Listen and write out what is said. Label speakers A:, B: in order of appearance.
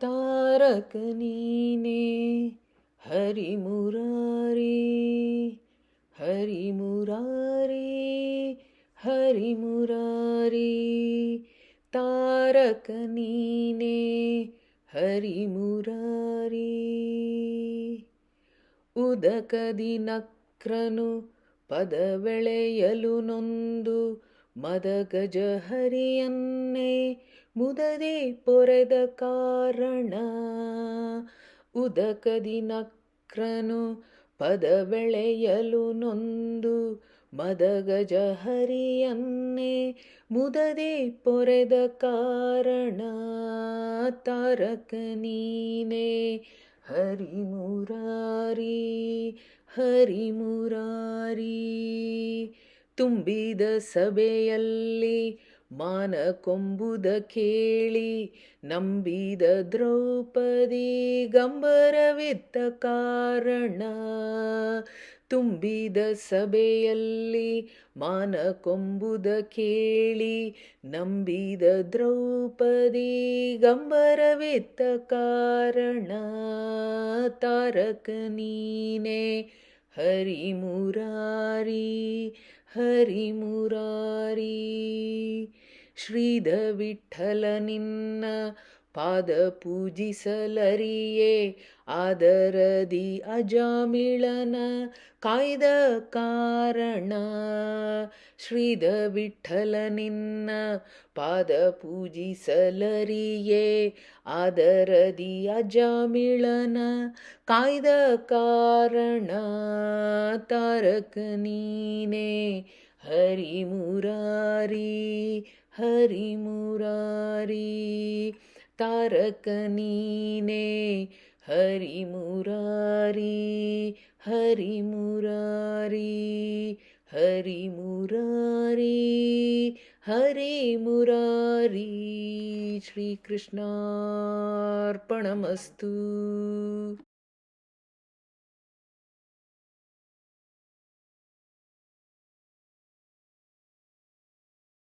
A: ತಾರಕ ನೀನೇ ಹರಿ ಮುರಾರಿ ಹರಿ ಮುರಾರಿ ಹರಿ ಮುರಾರಿ. ತಾರಕ ನೀನೇ ಹರಿ ಮುರಾರಿ. ಉದಕದಿ ನಕ್ರನು ಪದವೆಳೆಯಲು ನೊಂದು ಮದಗಜ ಹರಿಯನ್ನೇ ಮುದದಿ ಪೊರೆದ ಕಾರಣ. ಉದಕದಿ ನಕ್ರನು ಪದವೆಳೆಯಲು ನೊಂದು ಮದಗಜ ಹರಿಯನ್ನೇ ಮುದದಿ ಪೊರೆದ ಕಾರಣ. ತಾರಕ ನೀನೇ ಹರಿ ಮುರಾರಿ ಹರಿ ಮುರಾರಿ. ತುಂಬಿದ ಸಭೆಯಲ್ಲಿ ಮಾನ ಕೊಂಬುದ ಕೇಳಿ ನಂಬಿದ ದ್ರೌಪದಿ ಗಂಭರವಿದ್ದ ಕಾರಣ. ತುಂಬಿದ ಸಭೆಯಲ್ಲಿ ಮಾನ ಕೊಂಬುದ ಕೇಳಿ ನಂಬಿದ ದ್ರೌಪದಿ ಗಂಭರವಿದ್ದ ಕಾರಣ. ತಾರಕ ನೀನೇ ಹರಿ ಮುರಾರಿ ಹರಿ ಮುರಾರಿ. ಶ್ರೀಧ ವಿಠಲ ನಿನ್ನ ಪಾದ ಪೂಜಿಸಲರಿಯೇ ಆದರದಿ ಅಜಾಮಿಳನ ಕಾಯ್ದ ಕಾರಣ. ಶ್ರೀಧ ವಿಠಲ ನಿನ್ನ ಪಾದ ಪೂಜಿಸಲರಿಯೇ ಆದರದಿ ಅಜಾಮಿಳನ ಕಾಯ್ದ ಕಾರಣ. ತಾರಕ ನೀನೇ ಹರಿ ಮುರಾರಿ ಹರಿ ಮುರಾರಿ. ತಾರಕ ನೀನೇ ಹರಿ ಮುರಾರಿ ಹರಿ ಮುರಾರಿ ಹರಿ ಮುರಾರಿ ಹರಿ ಮುರಾರಿ. ಶ್ರೀಕೃಷ್ಣಾರ್ಪಣಮಸ್ತು.